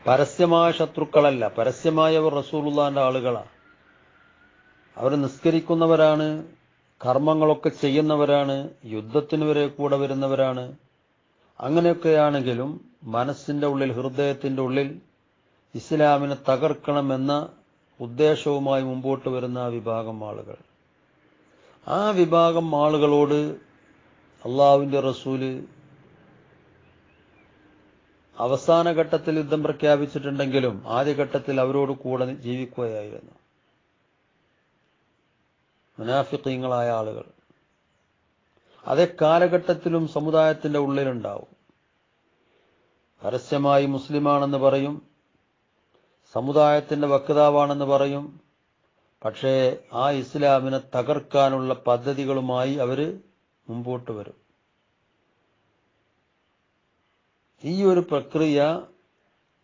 പരസ്യമായ ശത്രുക്കളല്ല, പരസ്യമായവർ റസൂലുള്ളാഹിന്റെ ആളുകളാണ്. അവർ നിസ്കരിക്കുന്നവരാണ്, കർമ്മങ്ങളൊക്കെ ചെയ്യുന്നവരാണ്, യുദ്ധത്തിന് വരെ കൂടെ വരുന്നവരാണ്. അങ്ങനെയൊക്കെയാണെങ്കിലും മനസ്സിന്റെ ഉള്ളിൽ, ഹൃദയത്തിന്റെ ഉള്ളിൽ ഇസ്ലാമിനെ തകർക്കണമെന്ന ഉദ്ദേശവുമായി മുമ്പോട്ട് വരുന്ന ആ വിഭാഗം ആളുകൾ, ആ വിഭാഗം ആളുകളോട് അള്ളാഹുവിന്റെ റസൂല് അവസാന ഘട്ടത്തിൽ യുദ്ധം പ്രഖ്യാപിച്ചിട്ടുണ്ടെങ്കിലും ആദ്യഘട്ടത്തിൽ അവരോട് കൂടെ ജീവിക്കുകയായിരുന്നു മുനാഫിഖീങ്ങളായ ആളുകൾ. അതേ കാലഘട്ടത്തിലും സമുദായത്തിന്റെ ഉള്ളിലുണ്ടാവും. പരസ്യമായി മുസ്ലിമാണെന്ന് പറയും, സമുദായത്തിന്റെ വക്താവാണെന്ന് പറയും, പക്ഷേ ആ ഇസ്ലാമിനെ തകർക്കാനുള്ള പദ്ധതികളുമായി അവര് മുമ്പോട്ട് വരും. ഈ ഒരു പ്രക്രിയ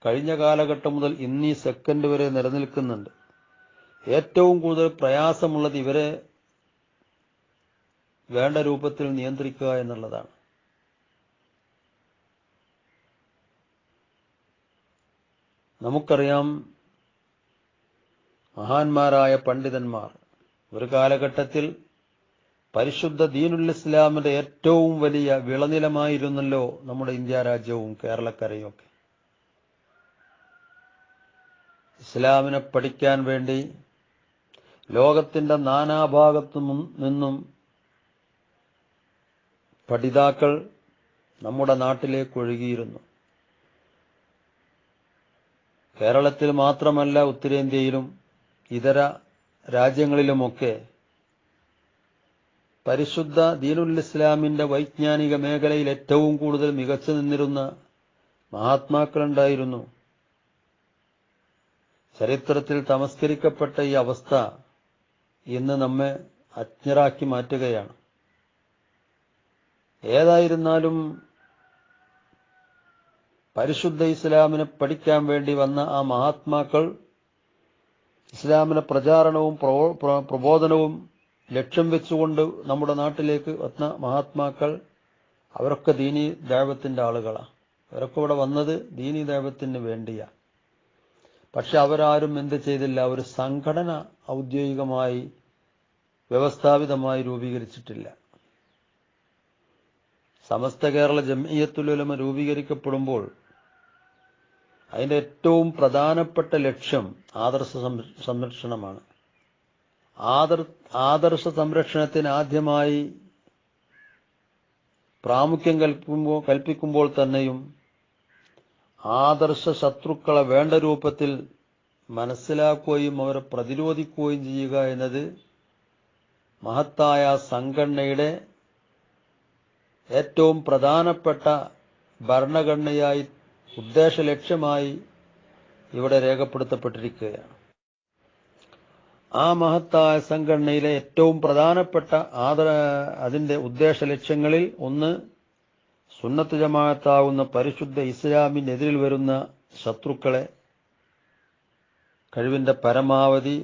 കഴിഞ്ഞ കാലഘട്ടം മുതൽ ഇന്നീ സെക്കൻഡ് വരെ നിലനിൽക്കുന്നുണ്ട്. ഏറ്റവും കൂടുതൽ പ്രയാസമുള്ളത് ഇവരെ വേണ്ട രൂപത്തിൽ നിയന്ത്രിക്കുക എന്നുള്ളതാണ്. നമുക്കറിയാം, മഹാന്മാരായ പണ്ഡിതന്മാർ ഒരു കാലഘട്ടത്തിൽ പരിശുദ്ധ ദീനുൽ ഇസ്ലാമിന്റെ ഏറ്റവും വലിയ വിളനിലമായിരുന്നല്ലോ നമ്മുടെ ഇന്ത്യ രാജ്യവും കേരളക്കരയും ഒക്കെ. ഇസ്ലാമിനെ പഠിക്കാൻ വേണ്ടി ലോകത്തിന്റെ നാനാഭാഗത്തു നിന്നും പഠിതാക്കൾ നമ്മുടെ നാട്ടിലേക്ക് ഒഴുകിയിരുന്നു. കേരളത്തിൽ മാത്രമല്ല, ഉത്തരേന്ത്യയിലും ഇതര രാജ്യങ്ങളിലുമൊക്കെ പരിശുദ്ധ ദീനുൽ ഇസ്ലാമിന്റെ വൈജ്ഞാനിക മേഖലയിൽ ഏറ്റവും കൂടുതൽ മികച്ചു നിന്നിരുന്ന മഹാത്മാക്കളുണ്ടായിരുന്നു. ചരിത്രത്തിൽ തമസ്കരിക്കപ്പെട്ട ഈ അവസ്ഥ ഇന്ന് നമ്മെ അജ്ഞരാക്കി മാറ്റുകയാണ്. ഏതായിരുന്നാലും പരിശുദ്ധ ഇസ്ലാമിനെ പഠിക്കാൻ വേണ്ടി വന്ന ആ മഹാത്മാക്കൾ, ഇസ്ലാമിന്റെ പ്രചാരണവും പ്രബോധനവും ലക്ഷ്യം വെച്ചുകൊണ്ട് നമ്മുടെ നാട്ടിലേക്ക് വന്ന മഹാത്മാക്കൾ, അവരൊക്കെ ദീനീ ദഅവത്തിന്റെ ആളുകളാണ്. അവരൊക്കെ ഇവിടെ വന്നത് ദീനീ ദഅവത്തിന് വേണ്ടിയാണ്. പക്ഷെ അവരാരും എന്ത് ചെയ്തില്ല, ഒരു സംഘടന ഔദ്യോഗികമായി വ്യവസ്ഥാപിതമായി രൂപീകരിച്ചിട്ടില്ല. സമസ്ത കേരള ജംഇയ്യത്തുൽ ഉലമ രൂപീകരിക്കപ്പെടുമ്പോൾ അതിന്റെ ഏറ്റവും പ്രധാനപ്പെട്ട ലക്ഷ്യം ആദർശ സംരക്ഷണമാണ്. ആദർശ സംരക്ഷണത്തിന് ആദ്യമായി പ്രാമുഖ്യം കൽപ്പിക്കുമ്പോൾ തന്നെയും ആദർശ ശത്രുക്കളെ വേണ്ട രൂപത്തിൽ മനസ്സിലാക്കുകയും അവരെ പ്രതിരോധിക്കുകയും ചെയ്യുക എന്നത് മഹത്തായ സംഘടനയുടെ ഏറ്റവും പ്രധാനപ്പെട്ട ഭരണഘടനയായി, ഉദ്ദേശ ലക്ഷ്യമായി ഇവിടെ രേഖപ്പെടുത്തപ്പെട്ടിരിക്കുകയാണ്. ആ മഹത്തായ സംഘടനയിലെ ഏറ്റവും പ്രധാനപ്പെട്ട അതിന്റെ ഉദ്ദേശ ലക്ഷ്യങ്ങളിൽ ഒന്ന്, സുന്നത്ത് ജമാഅത്താവുന്ന പരിശുദ്ധ ഇസ്ലാമിനെതിരിൽ വരുന്ന ശത്രുക്കളെ കഴിവിന്റെ പരമാവധി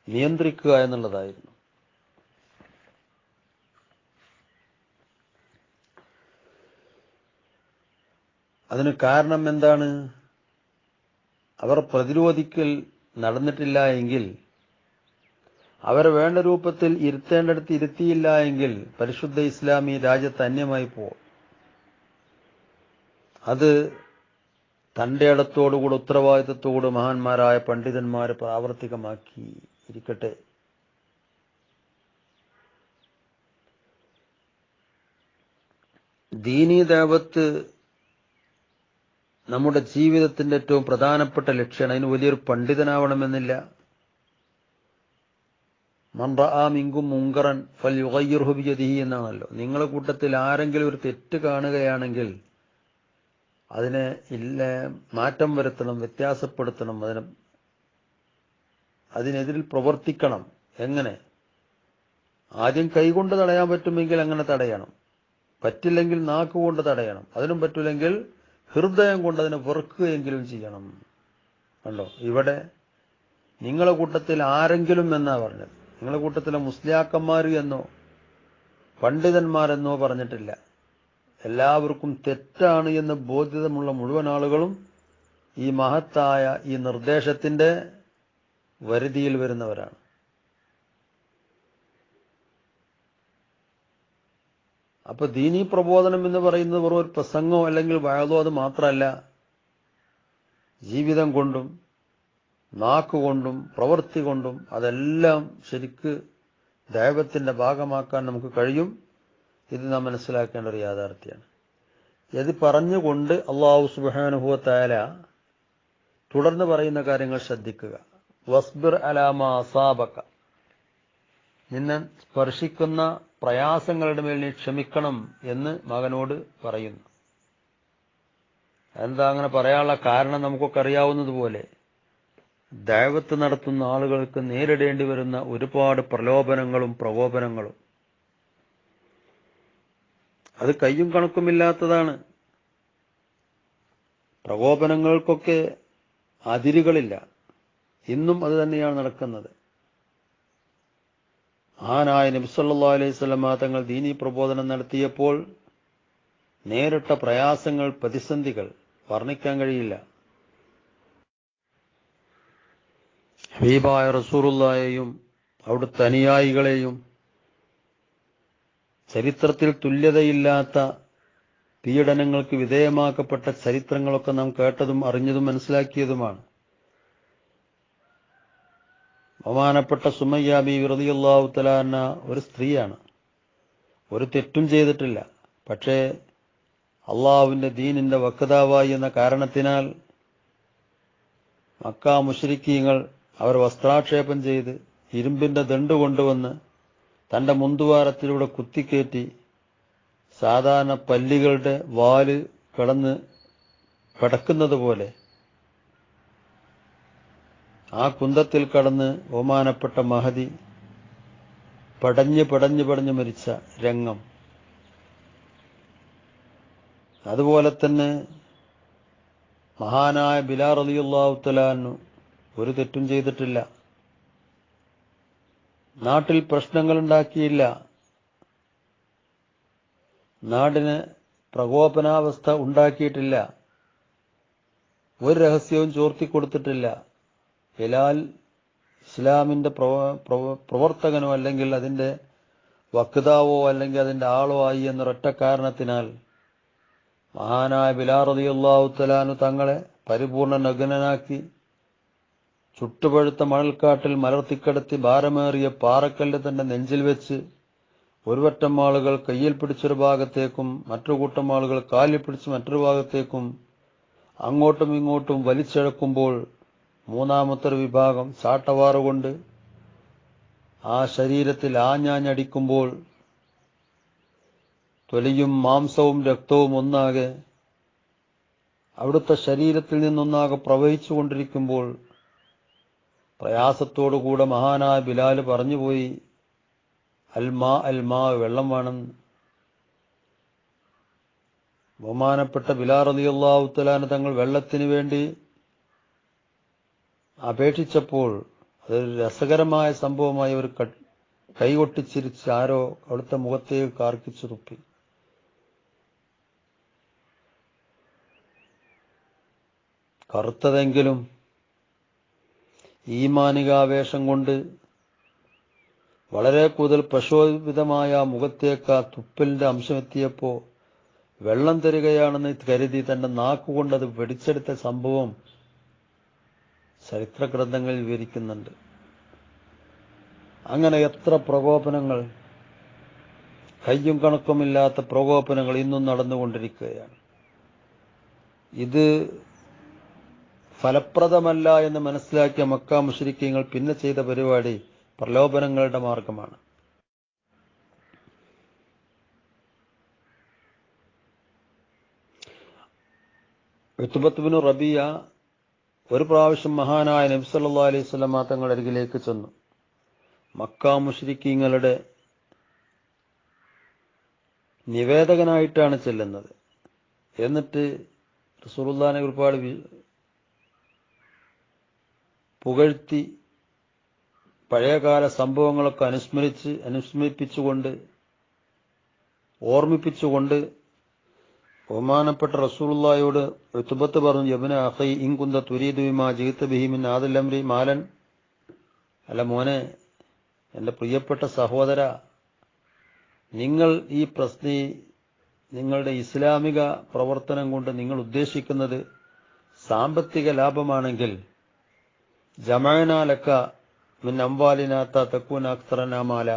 നിയന്ത്രിക്കുക എന്നുള്ളതായിരുന്നു. അതിന് കാരണം എന്താണ്? അവർ പ്രതിരോധിക്കൽ നടന്നിട്ടില്ല എങ്കിൽ, അവരെ വേണ്ട രൂപത്തിൽ ഇരുത്തേണ്ടടുത്ത് ഇരുത്തിയില്ല എങ്കിൽ പരിശുദ്ധ ഇസ്ലാമി രാജ്യത്ത് അന്യമായി പോകും. അത് തന്റെ ഇടത്തോടുകൂടി ഉത്തരവാദിത്തത്തോട് മഹാന്മാരായ പണ്ഡിതന്മാരെ പ്രാവർത്തികമാക്കി ഇരിക്കട്ടെ. ദീനീ ദഅവത്ത് നമ്മുടെ ജീവിതത്തിന്റെ ഏറ്റവും പ്രധാനപ്പെട്ട ലക്ഷ്യമാണ്. അതിന് വലിയൊരു പണ്ഡിതനാവണമെന്നില്ല. മൻ റആ മിൻകും മുൻകറൻ ഫൽയുഗയ്യിർഹു ബിയദിഹി എന്നാണല്ലോ. നിങ്ങളുടെ കൂട്ടത്തിൽ ആരെങ്കിലും ഒരു തെറ്റ് കാണുകയാണെങ്കിൽ അതിനെ മാറ്റം വരുത്തണം, വ്യത്യാസപ്പെടുത്തണം, അതിനെതിരിൽ പ്രവർത്തിക്കണം. എങ്ങനെ? ആദ്യം കൈകൊണ്ട് തടയാൻ പറ്റുമെങ്കിൽ അങ്ങനെ തടയണം. പറ്റില്ലെങ്കിൽ നാക്കുകൊണ്ട് തടയണം. അതിനും പറ്റില്ലെങ്കിൽ ഹൃദയം കൊണ്ട് അതിനെ വെറുക്കുകയെങ്കിലും ചെയ്യണം. കണ്ടോ, ഇവിടെ നിങ്ങളെ കൂട്ടത്തിൽ ആരെങ്കിലും എന്നാ പറഞ്ഞത്. നിങ്ങളെ കൂട്ടത്തിലെ മുസ്ലിയാക്കന്മാർ എന്നോ പണ്ഡിതന്മാരെന്നോ പറഞ്ഞിട്ടില്ല. എല്ലാവർക്കും തെറ്റാണ് എന്ന് ബോധ്യതമുള്ള മുഴുവൻ ആളുകളും ഈ മഹത്തായ ഈ നിർദ്ദേശത്തിന്റെ വരുതിയിൽ വരുന്നവരാണ്. അപ്പൊ ദീനീ പ്രബോധനം എന്ന് പറയുന്നത് വെറും ഒരു പ്രസംഗമോ അല്ലെങ്കിൽ വയലോ അത് മാത്രമല്ല, ജീവിതം കൊണ്ടും നാക്കുകൊണ്ടും പ്രവൃത്തി കൊണ്ടും അതെല്ലാം ശരിക്ക് ദൈവത്തിന്റെ ഭാഗമാക്കാൻ നമുക്ക് കഴിയും. ഇത് നാം മനസ്സിലാക്കേണ്ട ഒരു യാഥാർത്ഥ്യമാണ്. ഇത് പറഞ്ഞുകൊണ്ട് അല്ലാഹു സുബ്ഹാനഹു വ തആല തുടർന്ന് പറയുന്ന കാര്യങ്ങൾ ശ്രദ്ധിക്കുക. വസ്ബിർ അലാ മാ അസാബക, നിന്നെ സ്പർശിക്കുന്ന പ്രയാസങ്ങളുടെ മേൽ നീ ക്ഷമിക്കണം എന്ന് മകനോട് പറയുന്നു. എന്താ അങ്ങനെ പറയാനുള്ള കാരണം നമുക്കൊക്കെ അറിയാവുന്നതുപോലെ ദഅവത്ത് നടത്തുന്ന ആളുകൾക്ക് നേരിടേണ്ടി വരുന്ന ഒരുപാട് പ്രലോഭനങ്ങളും പ്രകോപനങ്ങളും അത് കയ്യും കണക്കുമില്ലാത്തതാണ്. പ്രകോപനങ്ങൾക്കൊക്കെ അതിരുകളില്ല. ഇന്നും അത് തന്നെയാണ് നടക്കുന്നത്. മഹാനായ നബി സല്ലല്ലാഹു അലൈഹി വസല്ലം തങ്ങൾ ദീനീ പ്രബോധനം നടത്തിയപ്പോൾ നേരിട്ട പ്രയാസങ്ങൾ, പ്രതിസന്ധികൾ വർണ്ണിക്കാൻ കഴിയില്ല. ഹബീബായ റസൂലുള്ളാഹിയെയും അവിടുത്തെ അനുയായികളെയും ചരിത്രത്തിൽ തുല്യതയില്ലാത്ത പീഡനങ്ങൾക്ക് വിധേയമാക്കപ്പെട്ട ചരിത്രങ്ങളൊക്കെ നാം കേട്ടതും അറിഞ്ഞതും മനസ്സിലാക്കിയതുമാണ്. ബഹുമാനപ്പെട്ട സുമയ്യ ബീവി റളിയല്ലാഹു തആല അൻഹ ഒരു സ്ത്രീയാണ്, ഒരു തെറ്റും ചെയ്തിട്ടില്ല. പക്ഷേ അള്ളാഹുവിന്റെ ദീനിന്റെ വക്താവായി എന്ന കാരണത്തിനാൽ മക്ക മുശ്രിക്കീങ്ങൾ അവർ വസ്ത്രാക്ഷേപം ചെയ്ത് ഇരുമ്പിന്റെ ദണ്ട് കൊണ്ടുവന്ന് തന്റെ മുന്തുവാരത്തിലൂടെ കുത്തിക്കേറ്റി സാധാരണ പല്ലികളുടെ വാല് കടന്ന് കിടക്കുന്നത് പോലെ ആ കുന്തത്തിൽ കടന്ന് ബഹുമാനപ്പെട്ട മഹദി പടഞ്ഞ് മരിച്ച രംഗം. അതുപോലെ തന്നെ മഹാനായ ബിലാൽ റളിയല്ലാഹു തആല അൻഹു ഒരു തെറ്റും ചെയ്തിട്ടില്ല, നാട്ടിൽ പ്രശ്നങ്ങളുണ്ടാക്കിയില്ല, നാടിന് പ്രകോപനാവസ്ഥ ഉണ്ടാക്കിയിട്ടില്ല, ഒരു രഹസ്യവും ചോർത്തിക്കൊടുത്തിട്ടില്ല. ബിലാൽ ഇസ്ലാമിന്റെ പ്രവർത്തകനോ അല്ലെങ്കിൽ അതിന്റെ വക്താവോ അല്ലെങ്കിൽ അതിന്റെ ആളോ ആയി എന്നൊരൊറ്റ കാരണത്തിനാൽ മഹാനായ ബിലാൽ റളിയല്ലാഹു തആല അൻഹു തങ്ങളെ പരിപൂർണ നഗ്നനാക്കി ചുട്ടുപഴുത്ത മണൽക്കാട്ടിൽ മലർത്തിക്കിടത്തി ഭാരമേറിയ പാറക്കല്ല് തന്റെ നെഞ്ചിൽ വെച്ച് ഒരു വട്ടം ആളുകൾ കയ്യിൽ പിടിച്ചൊരു ഭാഗത്തേക്കും മറ്റൊരു കൂട്ടം ആളുകൾ കാലിൽ പിടിച്ച് മറ്റൊരു ഭാഗത്തേക്കും അങ്ങോട്ടും ഇങ്ങോട്ടും വലിച്ചിഴക്കുമ്പോൾ മൂന്നാമത്തൊരു വിഭാഗം ചാട്ടവാറുകൊണ്ട് ആ ശരീരത്തിൽ ആഞ്ഞാഞ്ഞടിക്കുമ്പോൾ തൊലിയും മാംസവും രക്തവും ഒന്നാകെ അവിടുത്തെ ശരീരത്തിൽ നിന്നൊന്നാകെ പ്രവഹിച്ചുകൊണ്ടിരിക്കുമ്പോൾ പ്രയാസത്തോടുകൂടെ മഹാനായ ബിലാൽ പറഞ്ഞുപോയി, അൽമാ അൽമാ, വെള്ളം വേണമെന്ന്. ബഹുമാനപ്പെട്ട ബിലാൽ റളിയല്ലാഹു തആല അൻഹു തങ്ങൾ വെള്ളത്തിന് വേണ്ടി അപേക്ഷിച്ചപ്പോൾ അതൊരു രസകരമായ സംഭവമായി ഒരു കൈകൊട്ടിച്ചിരിച്ച് ആരോ അവിടുത്തെ മുഖത്തേക്ക് കാർക്കിച്ചു തുപ്പി. കറുത്തതെങ്കിലും ഈമാനികാവേശം കൊണ്ട് വളരെ കൂടുതൽ പ്രശോഭിതമായ മുഖത്തേക്ക് ആ തുപ്പലിന്റെ അംശമെത്തിയപ്പോ വെള്ളം തരികയാണെന്ന് കരുതി തന്റെ നാക്കുകൊണ്ടത് വെടിച്ചെടുത്ത സംഭവം ചരിത്ര ഗ്രന്ഥങ്ങളിൽ വിവരിക്കുന്നുണ്ട്. അങ്ങനെ എത്ര പ്രകോപനങ്ങൾ, കയ്യും കണക്കുമില്ലാത്ത പ്രകോപനങ്ങൾ ഇന്നും നടന്നുകൊണ്ടിരിക്കുകയാണ്. ഇത് ഫലപ്രദമല്ല എന്ന് മനസ്സിലാക്കിയ മക്ക മുശ്രിക്കീങ്ങൾ പിന്നെ ചെയ്ത പരിപാടി പ്രലോഭനങ്ങളുടെ മാർഗമാണ്. ഉത്ബത്ത് ബിൻ റബീഅ ഒരു പ്രാവശ്യം മഹാനായ നബി സല്ലല്ലാഹു അലൈഹി വസല്ലം തങ്ങളുടെ അരികിലേക്ക് ചെന്നു. മക്ക മുശ്രിക്കീങ്ങളുടെ നിവേദകനായിട്ടാണ് ചെല്ലുന്നത്. എന്നിട്ട് റസൂലുള്ളാഹിനെ ഒരുപാട് പുകഴ്ത്തി പഴയകാല സംഭവങ്ങളൊക്കെ അനുസ്മരിപ്പിച്ചുകൊണ്ട് ഓർമ്മിപ്പിച്ചുകൊണ്ട് ബഹുമാനപ്പെട്ട റസൂലുള്ളാഹിയോട് ഉത്ബത്ത് പറഞ്ഞു, യബ്ന അഖി ഇൻ കുന്ത തുരീദു ബിമാ ജിഇത ബിഹി മിൻ ഹാദിൽ അംരി മാലൻ. അല്ല മോനെ, എന്റെ പ്രിയപ്പെട്ട സഹോദര, നിങ്ങൾ ഈ നിങ്ങളുടെ ഇസ്ലാമിക പ്രവർത്തനം കൊണ്ട് നിങ്ങൾ ഉദ്ദേശിക്കുന്നത് സാമ്പത്തിക ലാഭമാണെങ്കിൽ ജമഅനാ ലക മിൻ അംവാലിനാ തകൂന അക്തറനാ മാല,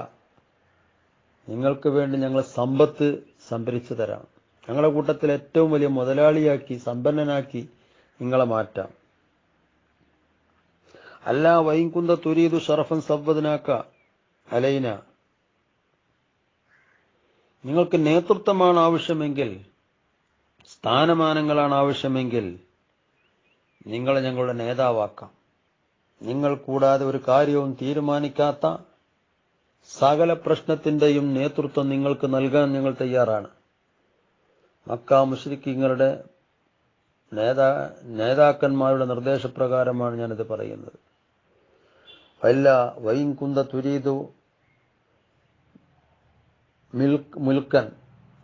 നിങ്ങൾക്ക് വേണ്ടി ഞങ്ങൾ സമ്പത്ത് സംഭരിച്ചു തരാം, ഞങ്ങളുടെ കൂട്ടത്തിൽ ഏറ്റവും വലിയ മുതലാളിയാക്കി സമ്പന്നനാക്കി നിങ്ങളെ മാറ്റാം. അല്ല വൈൻ കുന്ത തുരീദു ഷറഫൻ സവ്വദ്നാക അലൈന, നിങ്ങൾക്ക് നേതൃത്വമാണ് ആവശ്യമെങ്കിൽ, സ്ഥാനമാനങ്ങളാണ് ആവശ്യമെങ്കിൽ നിങ്ങളെ ഞങ്ങളുടെ നേതാവാക്കാം. നിങ്ങൾ കൂടാതെ ഒരു കാര്യവും തീരുമാനിക്കാത്ത സകല പ്രശ്നത്തിന്റെയും നേതൃത്വം നിങ്ങൾക്ക് നൽകാൻ ഞങ്ങൾ തയ്യാറാണ്. മക്ക മുശ്രിക്കീങ്ങളുടെ നേതാക്കന്മാരുടെ നിർദ്ദേശപ്രകാരമാണ് ഞാനിത് പറയുന്നത്. വല്ല വൈൻ കുന്ത തുരീദു മുൽക്കൻ,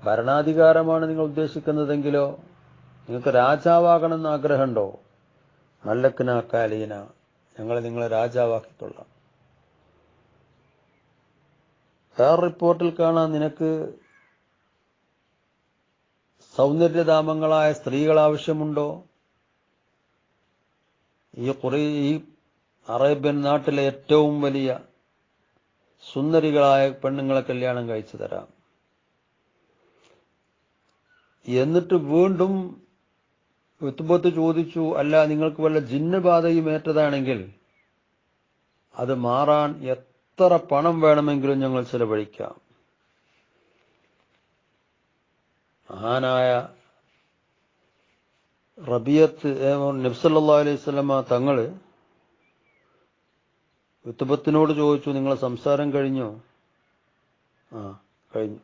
ഭരണാധികാരമാണ് നിങ്ങൾ ഉദ്ദേശിക്കുന്നതെങ്കിലോ, നിങ്ങൾക്ക് രാജാവാകണമെന്ന് ആഗ്രഹമുണ്ടോ, മല്ലക്കിന കാലീന, നിങ്ങളെ രാജാവാക്കിക്കൊള്ളാം. വേറെ റിപ്പോർട്ടിൽ കാണാം, നിനക്ക് സൗന്ദര്യധാമങ്ങളായ സ്ത്രീകൾ ആവശ്യമുണ്ടോ, ഈ അറേബ്യൻ നാട്ടിലെ ഏറ്റവും വലിയ സുന്ദരികളായ പെണ്ണുങ്ങളെ കല്യാണം കഴിച്ചു തരാം. എന്നിട്ട് വീണ്ടും ഉത്ബത്ത് ചോദിച്ചു, അല്ല നിങ്ങൾക്ക് വല്ല ജിന്നബാധയും ഏറ്റതാണെങ്കിൽ അത് മാറാൻ എത്ര പണം വേണമെങ്കിലും ഞങ്ങൾ ചെലവഴിക്കാം. മഹാനായ റബിയത്ത് നബി സല്ലല്ലാഹു അലൈഹി വസല്ലമ തങ്ങള് ഉത്ബത്തിനോട് ചോദിച്ചു, നിങ്ങളെ സംസാരം കഴിഞ്ഞോ? കഴിഞ്ഞു.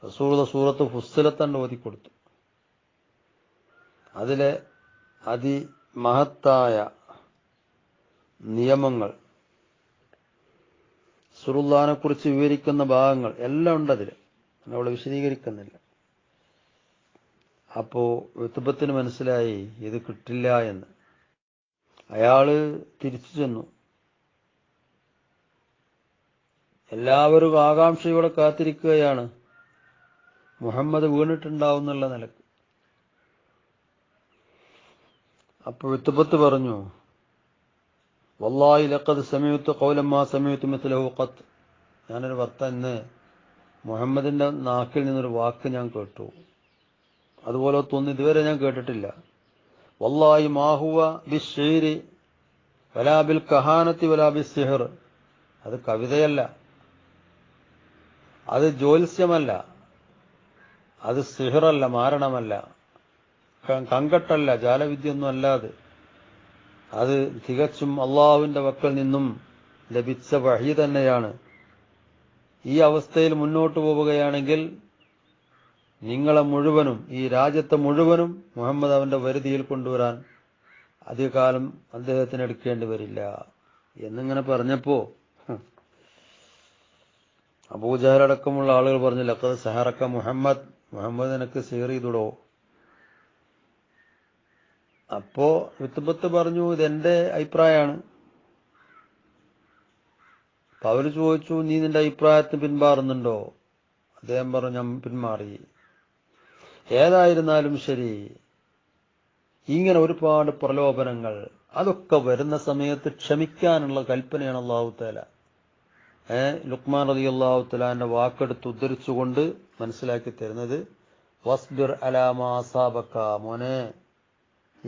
റസൂൽ സൂറത്ത് ഫുസ്സിലത്തണ്ട് ഓതിക്കൊടുത്തു. അതിലെ അതിമഹത്തായ നിയമങ്ങൾ, റസൂലുള്ളാഹിനെ കുറിച്ച് വിവരിക്കുന്ന ഭാഗങ്ങൾ എല്ലാം ഉണ്ട് അതിൽ, അവിടെ വിശദീകരിക്കുന്നില്ല. അപ്പോ ഉത്ബത്തിന് മനസ്സിലായി ഇത് കിട്ടില്ല എന്ന്. അയാള് തിരിച്ചു ചെന്നു. എല്ലാവരും ആകാംക്ഷയോടെ കാത്തിരിക്കുകയാണ് മുഹമ്മദ് വീണിട്ടുണ്ടാവും എന്നുള്ള നിലക്ക്. അപ്പോൾ ഉത്ബത്ത് പറഞ്ഞു, വല്ലാഹി ലഖദ് സമീഅതു ഖൗലൻ മാ സമീഅതു മിത്ലഹു ഖത്ത്, ഞാനൊരു ഇന്ന് മുഹമ്മദിന്റെ നാക്കിൽ നിന്നൊരു വാക്ക് ഞാൻ കേട്ടു, അതുപോലെ തോന്നി ഇതുവരെ ഞാൻ കേട്ടിട്ടില്ല. വല്ലാഹി മാ ഹുവ ബിശ്ശിരി വലാ ബിൽ കഹാനത്തി വലാ ബിസ്സിഹർ, അത് കവിതയല്ല, അത് ജ്യോത്സ്യമല്ല, അത് സിഹറല്ല, മാരണമല്ല, കങ്കട്ടല്ല, ജാലവിദ്യൊന്നും അല്ലാതെ, അത് തികച്ചും അള്ളാഹുവിന്റെ വക്കൽ നിന്നും ലഭിച്ച വഹി തന്നെയാണ്. ഈ അവസ്ഥയിൽ മുന്നോട്ട് പോവുകയാണെങ്കിൽ നിങ്ങളെ മുഴുവനും, ഈ രാജ്യത്തെ മുഴുവനും മുഹമ്മദ് അവന്റെ വരുതിയിൽ കൊണ്ടുവരാൻ അധികകാലം അദ്ദേഹത്തിന് എടുക്കേണ്ടി വരില്ല എന്നിങ്ങനെ പറഞ്ഞപ്പോ അബൂജഹലടക്കമുള്ള ആളുകൾ പറഞ്ഞു, ലഖദ് സഹറക്ക മുഹമ്മദ് നിനക്ക് സിഹർ ചെയ്തുടോ. അപ്പോ ഉത്ബത്ത് പറഞ്ഞു, ഇതെന്റെ അഭിപ്രായമാണ്. അപ്പൊ അവര് ചോദിച്ചു, നീ നിന്റെ അഭിപ്രായത്തിന് പിന്മാറുന്നുണ്ടോ? അദ്ദേഹം പറഞ്ഞു, ഞാൻ പിന്മാറി. ഏതായിരുന്നാലും ശരി, ഇങ്ങനെ ഒരുപാട് പ്രലോഭനങ്ങൾ അതൊക്കെ വരുന്ന സമയത്ത് ക്ഷമിക്കാനുള്ള കൽപ്പനയാണ് അല്ലാഹു തആല ലുഖ്മാൻ റളിയല്ലാഹു തആലാന്റെ വാക്കെടുത്ത് ഉദ്ധരിച്ചുകൊണ്ട് മനസ്സിലാക്കി തരുന്നത്. വസ്ബിർ അലാ മാ അസാബക, മോനെ,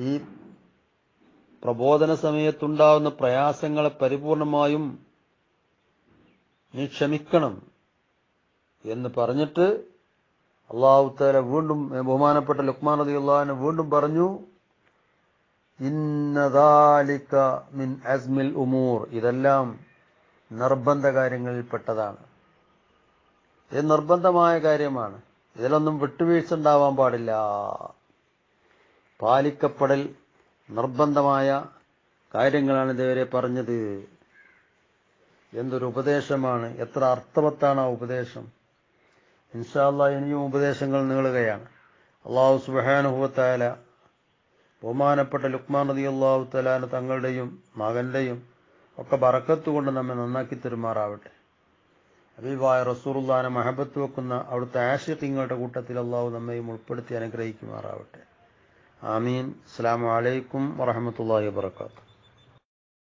ഈ പ്രബോധന സമയത്തുണ്ടാവുന്ന പ്രയാസങ്ങളെ പരിപൂർണമായും നീ ക്ഷമിക്കണം എന്ന് പറഞ്ഞിട്ട് അല്ലാഹു തആല വീണ്ടും ബഹുമാനപ്പെട്ട ലുഖ്മാൻ റളിയല്ലാഹു അൻഹു വീണ്ടും പറഞ്ഞു, ഇന്ന ദാലിക മിൻ അസ്മിൽ ഉമൂർ, ഇതെല്ലാം നിർബന്ധ കാര്യങ്ങളിൽപ്പെട്ടതാണ്. ഇത് നിർബന്ധമായ കാര്യമാണ്, ഇതിലൊന്നും വിട്ടുവീഴ്ച ഉണ്ടാവാൻ പാടില്ല. പാലിക്കപ്പെടൽ നിർബന്ധമായ കാര്യങ്ങളാണ് ഇതുവരെ പറഞ്ഞത്. എന്തൊരു ഉപദേശമാണ്, എത്ര അർത്ഥവത്താണ് ആ ഉപദേശം. ഇൻഷാ അല്ലാഹ് ഇനിയും ഉപദേശങ്ങൾ നീളുകയാണ്. അള്ളാഹു സുബ്ഹാനഹു വ തആല ബഹുമാനപ്പെട്ട ലുക്മാൻ റളിയല്ലാഹു തആല തങ്ങളുടെയും മകന്റെയും ഒക്കെ ബറക്കത്ത് കൊണ്ട് നമ്മെ നന്നാക്കി തെരുമാറാവട്ടെ. ഹബീബായ റസൂലുള്ളാഹിനെ മഹബത്ത് വെക്കുന്ന അവിടുത്തെ ആശിഖീങ്ങളുടെ കൂട്ടത്തിൽ അള്ളാഹു നമ്മയും ഉൾപ്പെടുത്തി അനുഗ്രഹിക്കുമാറാവട്ടെ. ആമീൻ. അസ്സലാമു അലൈക്കും വറഹ്മത്തുള്ളാഹി വബറകാതുഹു.